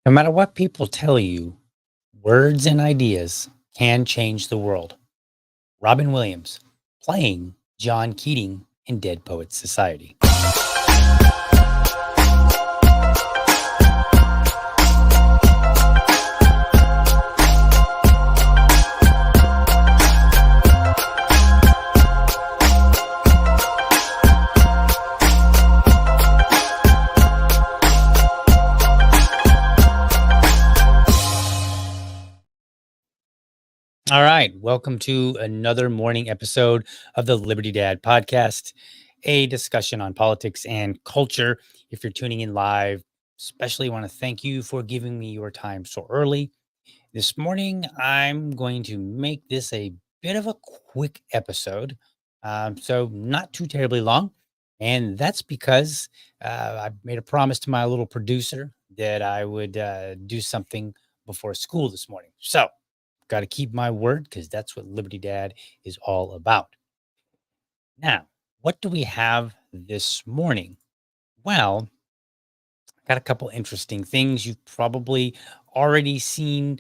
No matter what people tell you, words and ideas can change the world. Robin Williams playing John Keating in Dead Poets Society. All right. Welcome to another morning episode of the Liberty Dad podcast, a discussion on politics and culture. If you're tuning in live, especially want to thank you for giving me your time so early. This morning, I'm going to make this a bit of a quick episode. So, not too terribly long. And that's because I made a promise to my little producer that I would do something before school this morning. So, got to keep my word because that's what Liberty Dad is all about. Now, what do we have this morning? Well, got a couple interesting things. You've probably already seen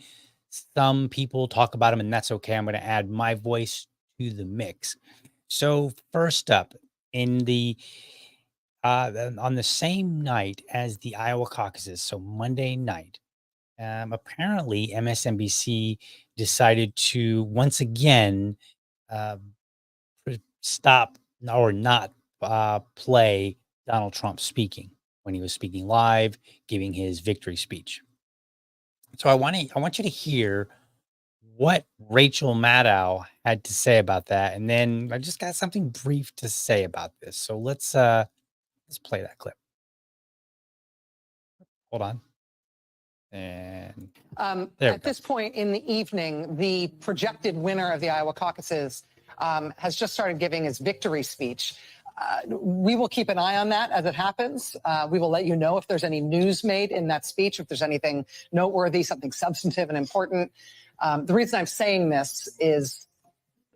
some people talk about them, and that's okay. I'm going to add my voice to the mix. So, first up, in the on the same night as the Iowa caucuses, so Monday night, apparently MSNBC decided to once again uh, stop or not play Donald Trump speaking when he was speaking live, giving his victory speech. So I want you to hear what Rachel Maddow had to say about that, and then I just got something brief to say about this. So let's play that clip. Hold on. And at this point in the evening, the projected winner of the Iowa caucuses has just started giving his victory speech. We will keep an eye on that as it happens. We will let you know if there's any news made in that speech, if there's anything noteworthy, something substantive and important. The reason I'm saying this is,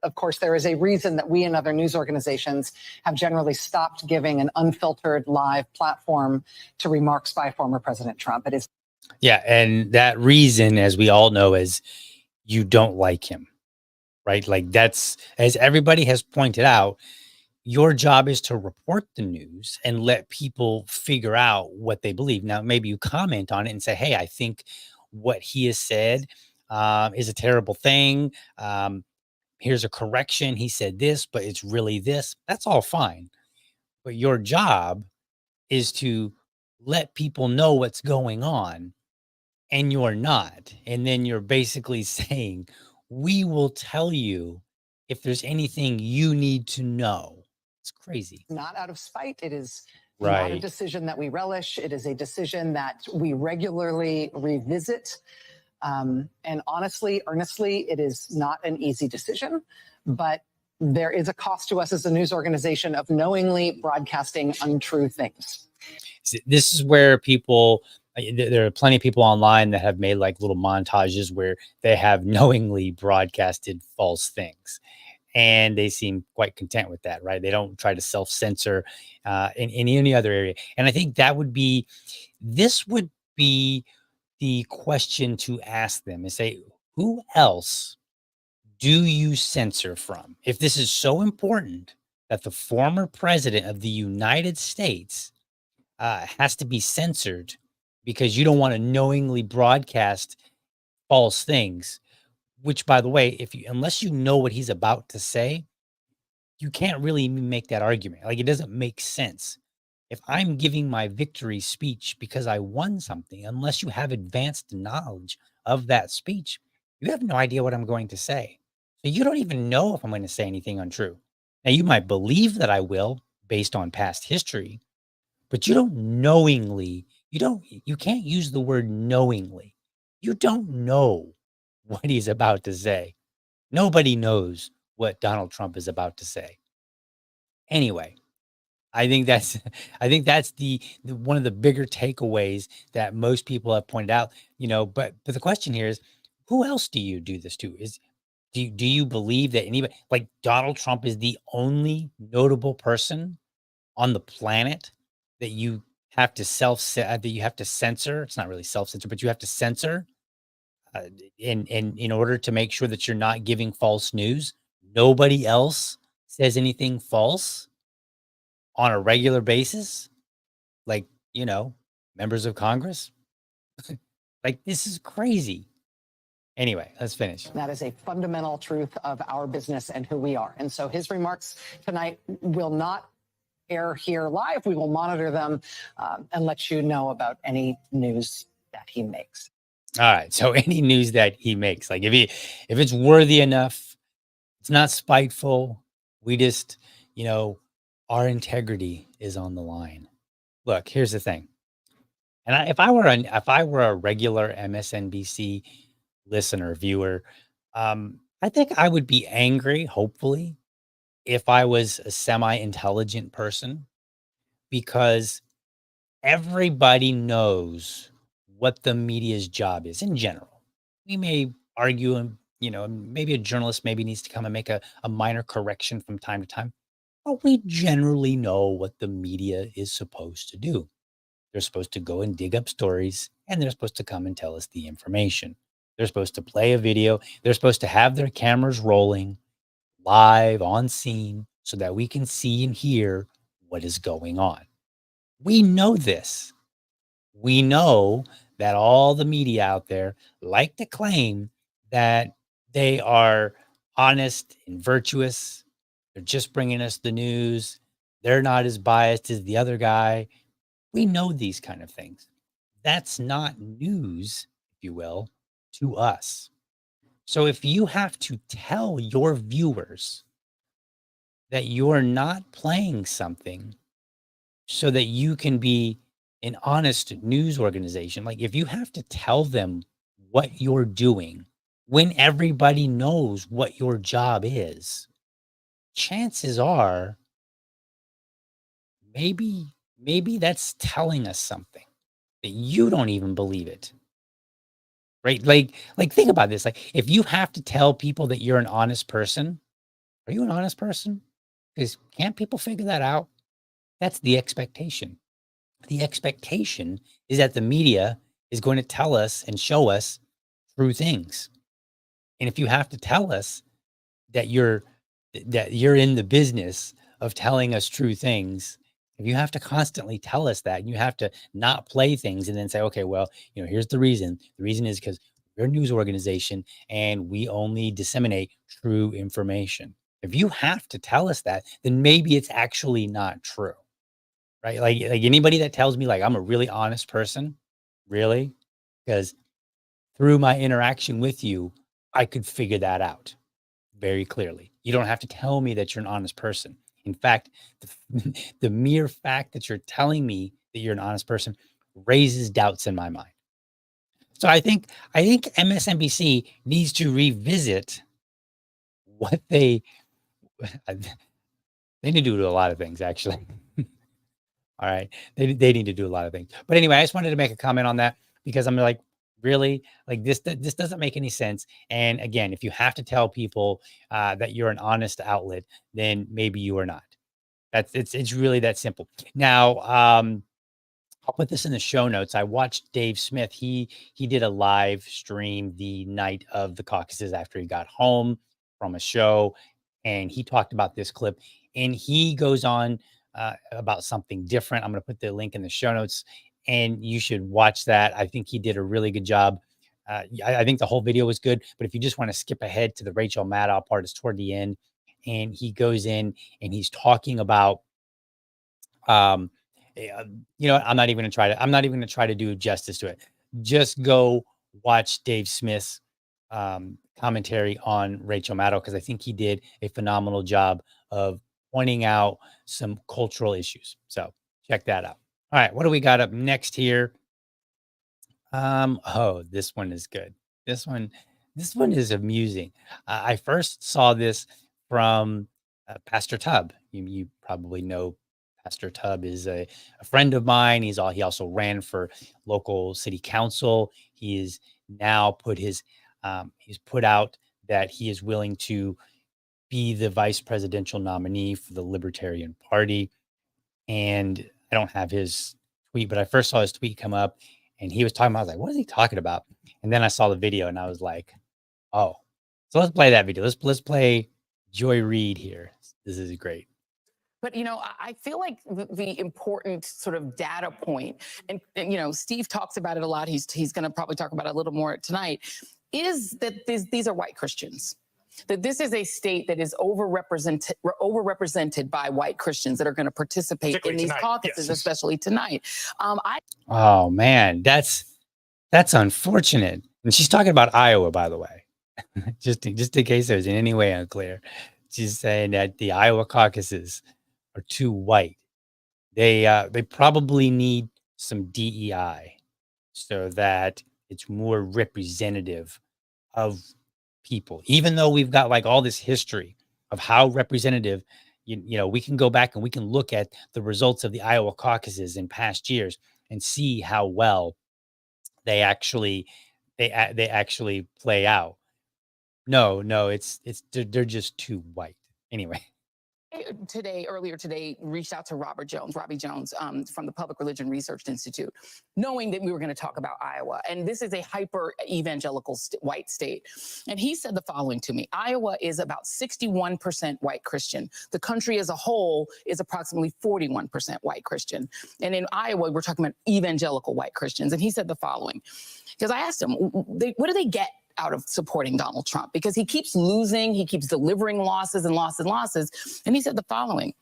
of course, there is a reason that we and other news organizations have generally stopped giving an unfiltered live platform to remarks by former President Trump. It is. Yeah, and that reason, as we all know, is you don't like him, right? Like that's, as everybody has pointed out, your job is to report the news and let people figure out what they believe. Now, maybe you comment on it and say, hey, I think what he has said is a terrible thing. Here's a correction. He said this, but it's really this. That's all fine. But your job is to let people know what's going on, and you're not. And then you're basically saying, we will tell you if there's anything you need to know. It's crazy. Not out of spite. It is Right. not a decision that we relish. It is a decision that we regularly revisit. And honestly, earnestly, it is not an easy decision, but there is a cost to us as a news organization of knowingly broadcasting untrue things. This is where people, there are plenty of people online that have made like little montages where they have knowingly broadcasted false things. And they seem quite content with that, right? They don't try to self-censor in any other area. And I think this would be the question to ask them and say, who else do you censor from? If this is so important that the former president of the United States has to be censored because you don't want to knowingly broadcast false things, which, by the way, unless you know what he's about to say, you can't really make that argument. Like, it doesn't make sense. If I'm giving my victory speech because I won something, unless you have advanced knowledge of that speech, you have no idea what I'm going to say. So you don't even know if I'm going to say anything untrue. Now, you might believe that I will based on past history, but you can't use the word knowingly. You don't know what he's about to say. Nobody knows what Donald Trump is about to say. Anyway, I think that's the one of the bigger takeaways that most people have pointed out, but the question here is, who else do you do this to? Do you believe that anybody like Donald Trump is the only notable person on the planet that you have to that you have to censor. It's not really self-censor, but you have to censor uh, in order to make sure that you're not giving false news. Nobody else says anything false on a regular basis, like, you know, members of Congress. Like, this is crazy. Anyway, let's finish. That is a fundamental truth of our business and who we are. And so his remarks tonight will not air here live. We will monitor them and let you know about any news that he makes. All right. So any news that he makes, like if it's worthy enough, it's not spiteful. We just, you know, our integrity is on the line. Look, here's the thing. And if I were a regular MSNBC listener, viewer, I think I would be angry, hopefully, if I was a semi-intelligent person, because everybody knows what the media's job is in general. We may argue, and maybe a journalist maybe needs to come and make a minor correction from time to time, but we generally know what the media is supposed to do. They're supposed to go and dig up stories, and they're supposed to come and tell us the information. They're supposed to play a video. They're supposed to have their cameras rolling live on scene so that we can see and hear what is going on. We know this. We know that all the media out there like to claim that they are honest and virtuous. They're just bringing us the news. They're not as biased as the other guy. We know these kind of things. That's not news, if you will, to us. So if you have to tell your viewers that you're not playing something so that you can be an honest news organization, like if you have to tell them what you're doing when everybody knows what your job is, chances are maybe that's telling us something that you don't even believe it. Right? Like think about this. Like if you have to tell people that you're an honest person, are you an honest person? Because can't people figure that out? That's the expectation. The expectation is that the media is going to tell us and show us true things. And if you have to tell us that you're in the business of telling us true things, if you have to constantly tell us that, and you have to not play things and then say, okay, well, here's the reason. The reason is because we're a news organization and we only disseminate true information. If you have to tell us that, then maybe it's actually not true. Right? Like anybody that tells me like I'm a really honest person, really, because through my interaction with you, I could figure that out very clearly. You don't have to tell me that you're an honest person. In fact, the mere fact that you're telling me that you're an honest person raises doubts in my mind. So I think MSNBC needs to revisit what they they need to do a lot of things actually. All right. They need to do a lot of things. But anyway, I just wanted to make a comment on that because I'm like, really? Like this doesn't make any sense. And again, if you have to tell people that you're an honest outlet, then maybe you are not. It's really that simple. Now, I'll put this in the show notes. I watched Dave Smith. He did a live stream the night of the caucuses after he got home from a show, and he talked about this clip. And he goes on about something different. I'm going to put the link in the show notes, and you should watch that. I think he did a really good job. I think the whole video was good, but if you just want to skip ahead to the Rachel Maddow part, it's toward the end, and he goes in and he's talking about um, I'm not even gonna try to do justice to it. Just go watch Dave Smith's commentary on Rachel Maddow because I think he did a phenomenal job of pointing out some cultural issues. So check that out. All right, what do we got up next here? Oh, this one is good. This one, this one is amusing. I first saw this from Pastor Tubb. You probably know Pastor Tubb is a friend of mine. He also ran for local city council. He is now he's put out that he is willing to be the vice presidential nominee for the Libertarian Party. And I don't have his tweet, but I first saw his tweet come up and he was talking about, I was like, what is he talking about? And then I saw the video and I was like, oh, so let's play that video. Let's play Joy Reid here. This is great. But, I feel like the important sort of data point, and Steve talks about it a lot. He's going to probably talk about it a little more tonight, is that these are white Christians. That this is a state that is overrepresented by white Christians that are going to participate in these caucuses, yes, especially tonight. Oh man, that's unfortunate. And she's talking about Iowa, by the way, just in case it was in any way unclear. She's saying that the Iowa caucuses are too white. They probably need some DEI so that it's more representative of people, even though we've got like all this history of how representative, we can go back and we can look at the results of the Iowa caucuses in past years and see how well they actually play out. No, they're just too white. Anyway. Earlier today, reached out to Robbie Jones, from the Public Religion Research Institute, knowing that we were going to talk about Iowa. And this is a hyper evangelical white state. And he said the following to me: Iowa is about 61% white Christian. The country as a whole is approximately 41% white Christian. And in Iowa, we're talking about evangelical white Christians. And he said the following, because I asked him, what do they get out of supporting Donald Trump? Because he keeps losing, he keeps delivering losses and losses and losses. And he said the following: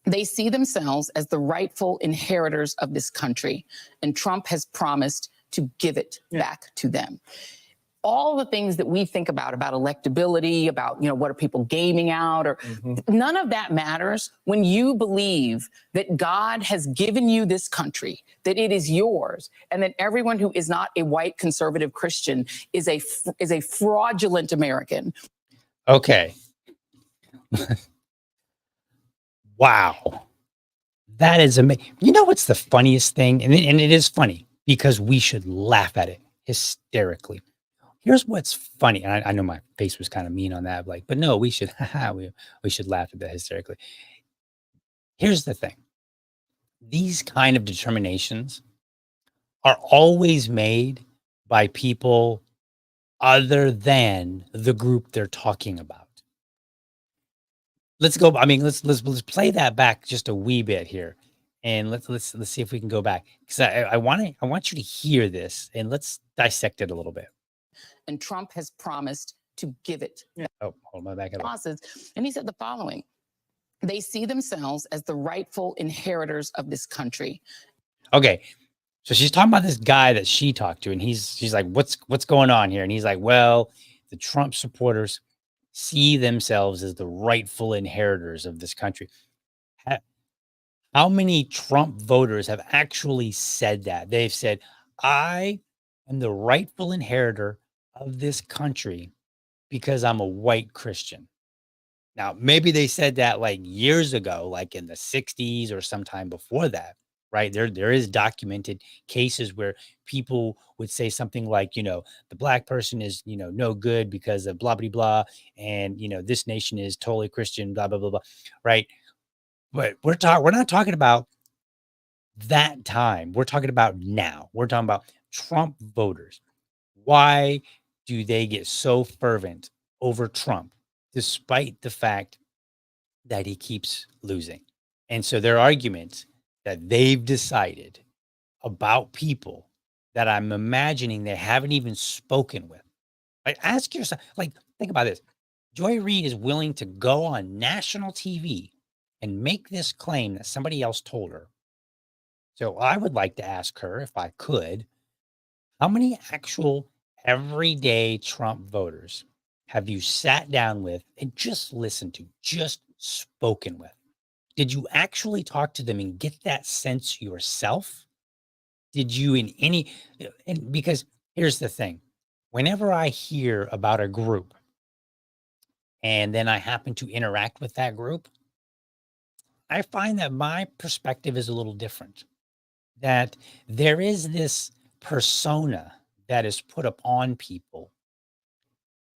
they see themselves as the rightful inheritors of this country, and Trump has promised to give it back to them. All the things that we think about electability, about, what are people gaming out, or none of that matters when you believe that God has given you this country, that it is yours, and that everyone who is not a white conservative Christian is a fraudulent American. Okay. Wow. That is amazing. You know what's the funniest thing? And it is funny because we should laugh at it hysterically. Here's what's funny. And I know my face was kind of mean on that, but no, we should we should laugh at that hysterically. Here's the thing. These kind of determinations are always made by people other than the group they're talking about. Let's go. Let's play that back just a wee bit here. And let's see if we can go back. Because I want you to hear this, and let's dissect it a little bit. And Trump has promised to give it. Oh, hold my back up. And he said the following: they see themselves as the rightful inheritors of this country. Okay. So she's talking about this guy that she talked to, and she's like, what's going on here? And he's like, well, the Trump supporters see themselves as the rightful inheritors of this country. How many Trump voters have actually said that? They've said, I am the rightful inheritor of this country because I'm a white Christian. Now, maybe they said that like years ago, like in the 60s or sometime before that, right? There is documented cases where people would say something like, the black person is, no good because of blah, blah, blah. And, this nation is totally Christian, blah, blah, blah, blah. Right. But we're not talking about that time. We're talking about now. We're talking about Trump voters. Why do they get so fervent over Trump, despite the fact that he keeps losing? And so their arguments that they've decided about people that I'm imagining they haven't even spoken with. Like, ask yourself, think about this. Joy Reid is willing to go on national TV and make this claim that somebody else told her. So I would like to ask her, if I could, how many actual everyday Trump voters have you sat down with and just listened to, just spoken with? Did you actually talk to them and get that sense yourself? Did you and because here's the thing, whenever I hear about a group and then I happen to interact with that group, I find that my perspective is a little different. That there is this persona that is put upon people,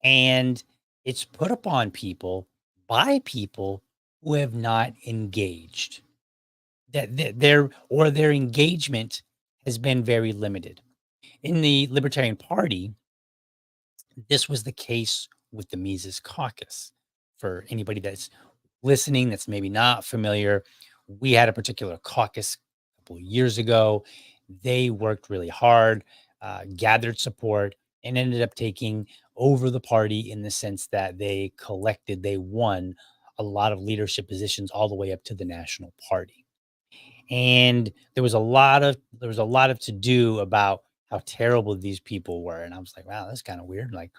and it's put upon people by people who have not engaged. that their engagement has been very limited. In the Libertarian Party, this was the case with the Mises Caucus. For anybody that's listening that's maybe not familiar, we had a particular caucus a couple of years ago. They worked really hard, gathered support, and ended up taking over the party in the sense that they won a lot of leadership positions all the way up to the national party. And there was a lot of to do about how terrible these people were. And I was like, wow, that's kind of weird. Like,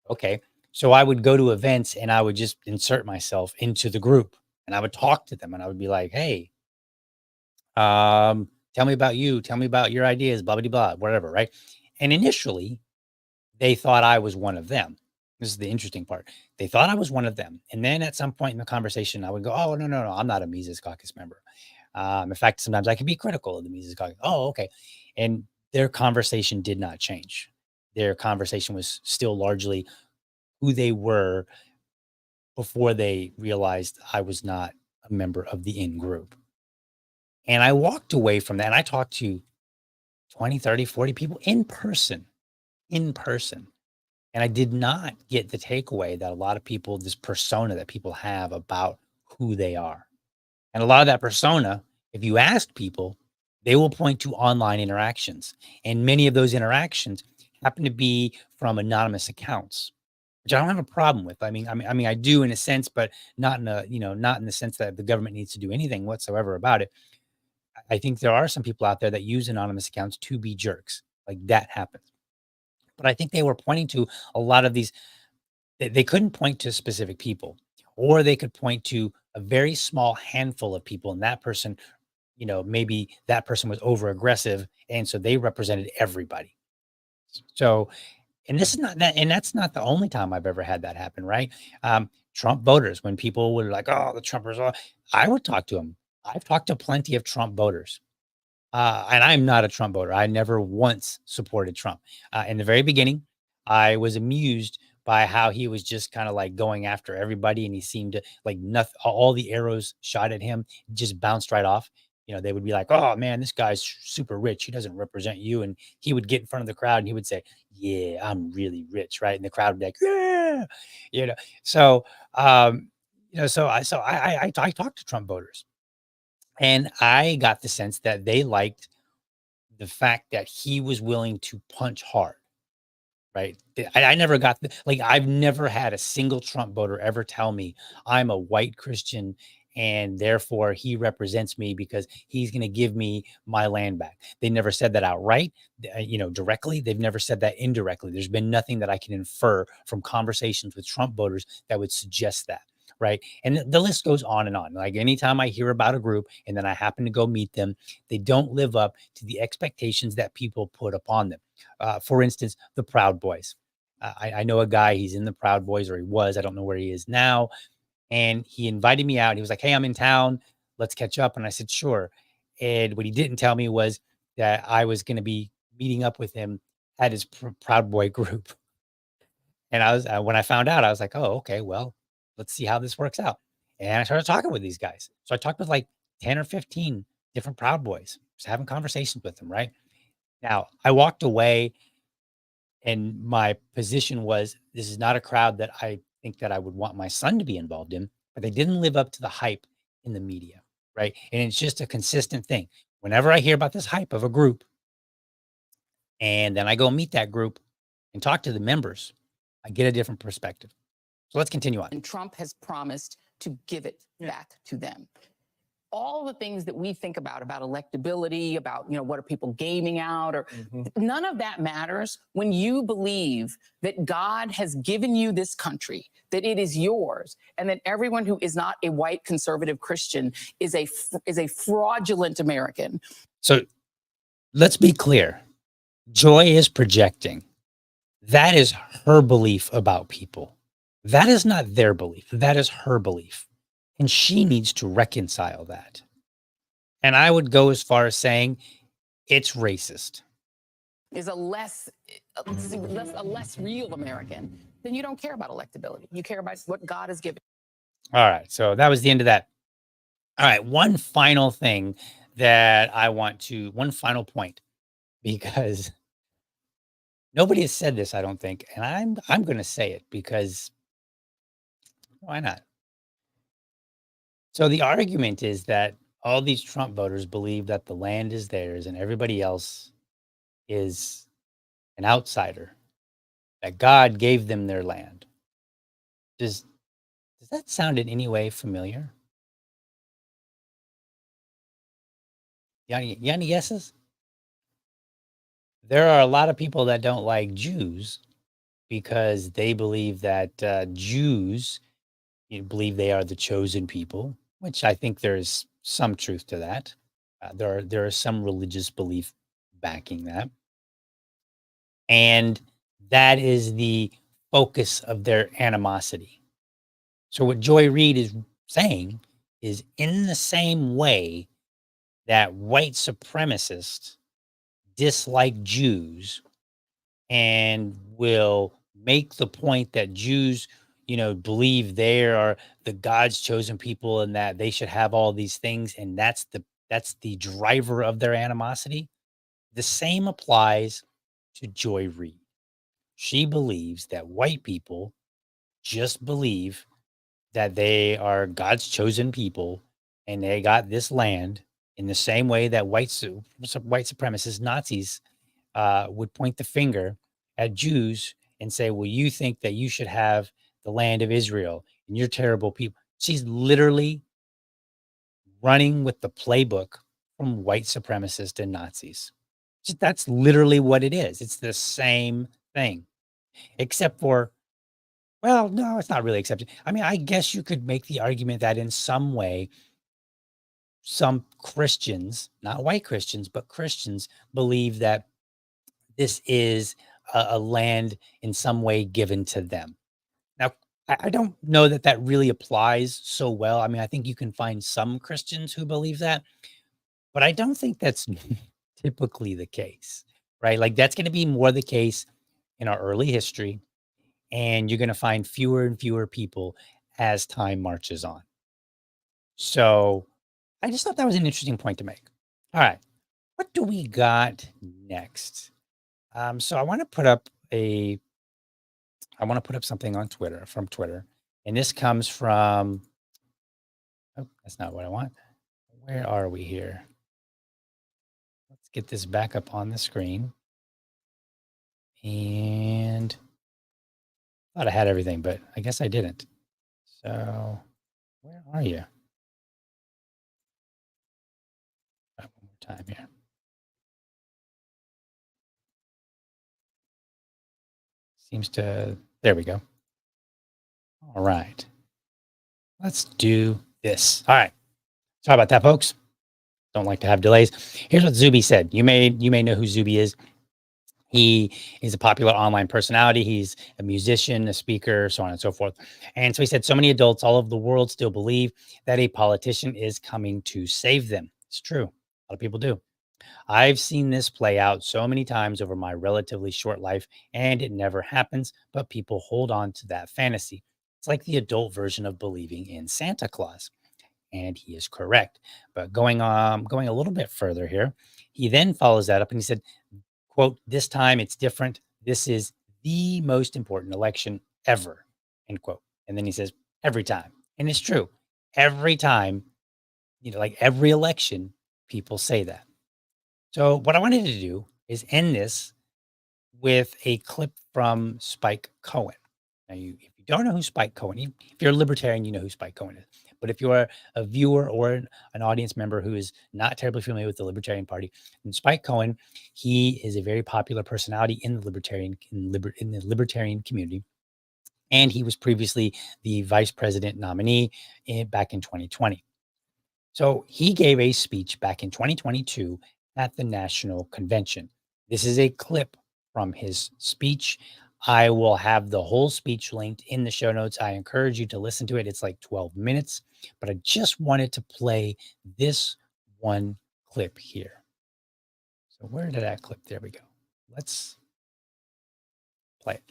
okay. So I would go to events and I would just insert myself into the group and I would talk to them and I would be like, hey, tell me about you, tell me about your ideas, blah, blah, blah, whatever. Right. And initially they thought I was one of them. This is the interesting part. They thought I was one of them. And then at some point in the conversation, I would go, oh, no, no, no, I'm not a Mises Caucus member. In fact, sometimes I can be critical of the Mises Caucus. Oh, okay. And their conversation did not change. Their conversation was still largely who they were before they realized I was not a member of the in group. And I walked away from that and I talked to 20, 30, 40 people in person. And I did not get the takeaway that a lot of people, this persona that people have about who they are. And a lot of that persona, if you ask people, they will point to online interactions. And many of those interactions happen to be from anonymous accounts, which I don't have a problem with. I do in a sense, but not in not in the sense that the government needs to do anything whatsoever about it. I think there are some people out there that use anonymous accounts to be jerks. Like that happens. But I think they were pointing to a lot of these. They couldn't point to specific people, or they could point to a very small handful of people, and that person, maybe that person was over aggressive, and so they represented everybody. So, and this is not that, and that's not the only time I've ever had that happen, right? Trump voters, when people were like, "Oh, the Trumpers," I would talk to them. I've talked to plenty of Trump voters. And I'm not a Trump voter. I never once supported Trump. In the very beginning, I was amused by how he was just kind of like going after everybody, and he seemed to like nothing. All the arrows shot at him just bounced right off. They would be like, "Oh man, this guy's super rich. He doesn't represent you." And he would get in front of the crowd and he would say, "Yeah, I'm really rich," right? And the crowd would be like, "Yeah," you know. So, I talked to Trump voters, and I got the sense that they liked the fact that he was willing to punch hard, right? I never got like, I've never had a single Trump voter ever tell me I'm a white Christian and therefore he represents me because he's going to give me my land back. They never said that outright, directly. They've never said that indirectly. There's been nothing that I can infer from conversations with Trump voters that would suggest that. Right. And the list goes on and on. Like anytime I hear about a group and then I happen to go meet them, they don't live up to the expectations that people put upon them. For instance, the Proud Boys. I know a guy, he's in the Proud Boys, or he was, I don't know where he is now. And he invited me out. He was like, "Hey, I'm in town. Let's catch up." And I said, "Sure." And what he didn't tell me was that I was going to be meeting up with him at his Proud Boy group. And when I found out, I was like, "Oh, okay, well, let's see how this works out." And I started talking with these guys. So I talked with like 10 or 15 different Proud Boys, just having conversations with them. Right now, I walked away and my position was, this is not a crowd that I think that I would want my son to be involved in, but they didn't live up to the hype in the media. Right. And it's just a consistent thing. Whenever I hear about this hype of a group and then I go meet that group and talk to the members, I get a different perspective. So let's continue on. And Trump has promised to give it back to them. All the things that we think about electability, about, what are people gaming out, or none of that matters when you believe that God has given you this country, that it is yours, and that everyone who is not a white conservative Christian is a fraudulent American. So let's be clear. Joy is projecting. That is her belief about people. That is not their belief. That is her belief. And she needs to reconcile that. And I would go as far as saying it's racist. Is a less real American, then you don't care about electability. You care about what God has given. All right. So that was the end of that. All right. One final thing that I want to one final point, because nobody has said this, I don't think, and I'm going to say it because why not? So the argument is that all these Trump voters believe that the land is theirs and everybody else is an outsider, that God gave them their land. Does does that sound in any way familiar? You got any guesses? There are a lot of people that don't like Jews because they believe that Jews believe they are the chosen people, which I think there's some truth to that. There are some religious belief backing that, and that is the focus of their animosity. So what Joy Reid is saying is, in the same way that white supremacists dislike Jews and will make the point that Jews, believe they are the God's chosen people and that they should have all these things, and that's the driver of their animosity. The same applies to Joy Reid. She believes that white people just believe that they are God's chosen people and they got this land in the same way that white supremacists, Nazis, would point the finger at Jews and say, "Well, you think that you should have the land of Israel and you're terrible people." She's literally running with the playbook from white supremacists and Nazis. That's literally what it is. It's the same thing, except for, well, no, it's not really accepted. I mean, I guess you could make the argument that in some way, some Christians, not white Christians, but Christians, believe that this is a land in some way given to them. Now, I don't know that that really applies so well. I mean, I think you can find some Christians who believe that, but I don't think that's typically the case, right? Like that's going to be more the case in our early history, and you're going to find fewer and fewer people as time marches on. So I just thought that was an interesting point to make. All right. What do we got next? So I want to put up something on Twitter from Twitter. And this comes from, oh, that's not what I want. Where are we here? Let's get this back up on the screen. And I thought I had everything, but I guess I didn't. So where are you? One more time here. There we go. All right. Let's do this. All right. Sorry about that, folks. Don't like to have delays. Here's what Zuby said. You may know who Zuby is. He is a popular online personality. He's a musician, a speaker, so on and so forth. And so he said, so many adults all over the world still believe that a politician is coming to save them. It's true. A lot of people do. I've seen this play out so many times over my relatively short life, and it never happens, but people hold on to that fantasy. It's like the adult version of believing in Santa Claus. And he is correct. But going a little bit further here, he then follows that up and he said, quote, "This time it's different. This is the most important election ever," end quote. And then he says, "Every time." And it's true. Every time, like every election, people say that. So what I wanted to do is end this with a clip from Spike Cohen. Now, if you don't know who Spike Cohen, if you're a libertarian, you know who Spike Cohen is. But if you're a viewer or an audience member who is not terribly familiar with the Libertarian Party, then Spike Cohen, he is a very popular personality in the libertarian community, and he was previously the vice president nominee back in 2020. So he gave a speech back in 2022 at the National Convention. This is a clip from his speech. I will have the whole speech linked in the show notes. I encourage you to listen to it. It's like 12 minutes, but I just wanted to play this one clip here. So where did that clip? There we go. Let's play it.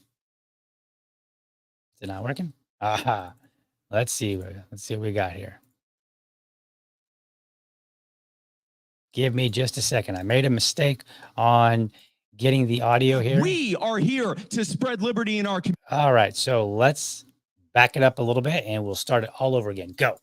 Is it not working? Aha. Let's see. Let's see what we got here. Give me just a second. I made a mistake on getting the audio here. We are here to spread liberty in our community. All right, so let's back it up a little bit and we'll start it all over again. Go.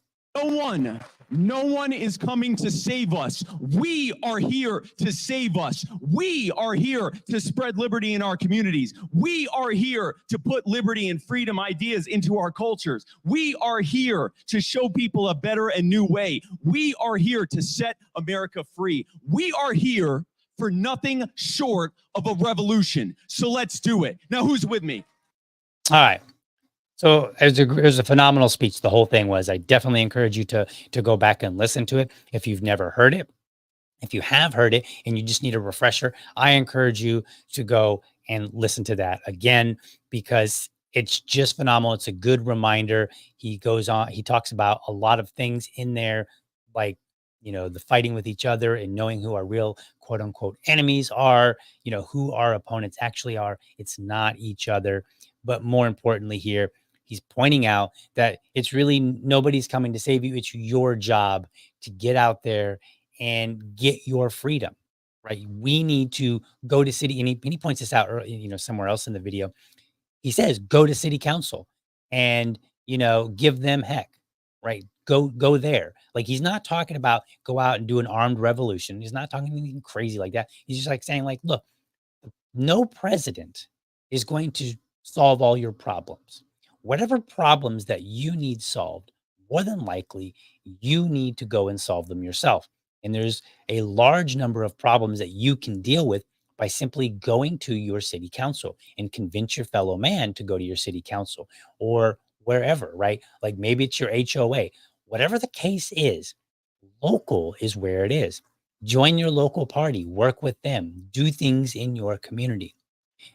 No one is coming to save us. We are here to save us. We are here to spread liberty in our communities. We are here to put liberty and freedom ideas into our cultures. We are here to show people a better and new way. We are here to set America free. We are here for nothing short of a revolution. So let's do it. Now, who's with me? All right. So it was a phenomenal speech. The whole thing was. I definitely encourage you to go back and listen to it if you've never heard it. If you have heard it and you just need a refresher, I encourage you to go and listen to that again because it's just phenomenal. It's a good reminder. He goes on, he talks about a lot of things in there, like, the fighting with each other and knowing who our real quote unquote enemies are, who our opponents actually are. It's not each other. But more importantly here, he's pointing out that it's really nobody's coming to save you. It's your job to get out there and get your freedom, right? We need to go to city, and he points this out, somewhere else in the video. He says, go to city council and, give them heck, right? Go there. Like, he's not talking about go out and do an armed revolution. He's not talking anything crazy like that. He's just like saying, like, look, no president is going to solve all your problems. Whatever problems that you need solved, more than likely, you need to go and solve them yourself. And there's a large number of problems that you can deal with by simply going to your city council and convince your fellow man to go to your city council or wherever, right? Like maybe it's your HOA. Whatever the case is, local is where it is. Join your local party, work with them, do things in your community.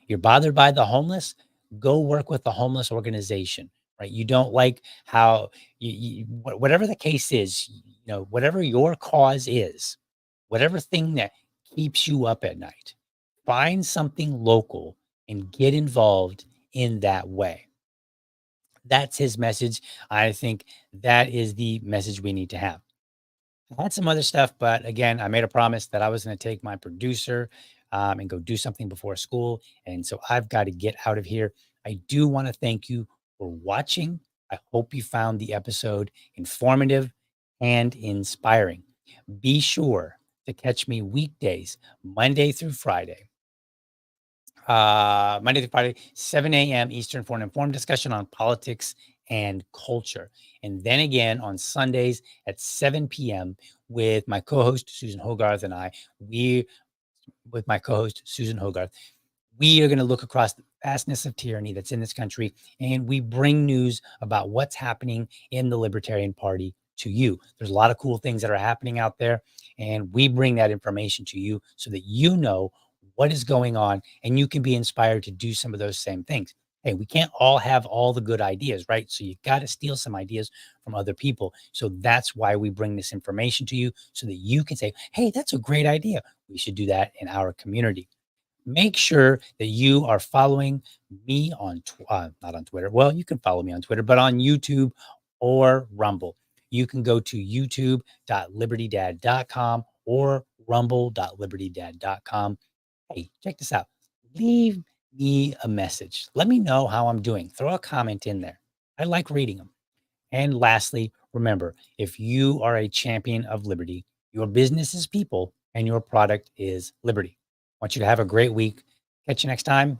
You're bothered by the homeless, go work with the homeless organization, right? You don't like how whatever the case is, whatever your cause is, whatever thing that keeps you up at night, find something local and get involved in that way. That's his message. I think that is the message we need to have. I had some other stuff, but again, I made a promise that I was going to take my producer and go do something before school. And so I've got to get out of here. I do want to thank you for watching. I hope you found the episode informative and inspiring. Be sure to catch me weekdays, Monday through Friday, 7 a.m. Eastern, for an informed discussion on politics and culture. And then again on Sundays at 7 p.m. with my co-host, Susan Hogarth, and we are going to look across the vastness of tyranny that's in this country, and we bring news about what's happening in the Libertarian Party to you. There's a lot of cool things that are happening out there, and we bring that information to you so that you know what is going on and you can be inspired to do some of those same things. Hey, we can't all have all the good ideas, right? So you got to steal some ideas from other people. So that's why we bring this information to you so that you can say, hey, that's a great idea. We should do that in our community. Make sure that you are following me on, not on Twitter. Well, you can follow me on Twitter, but on YouTube or Rumble. You can go to youtube.libertydad.com or rumble.libertydad.com. Hey, check this out. Leave me a message. Let me know how I'm doing. Throw a comment in there. I like reading them. And lastly, remember, if you are a champion of liberty, your business is people and your product is liberty. I want you to have a great week. Catch you next time.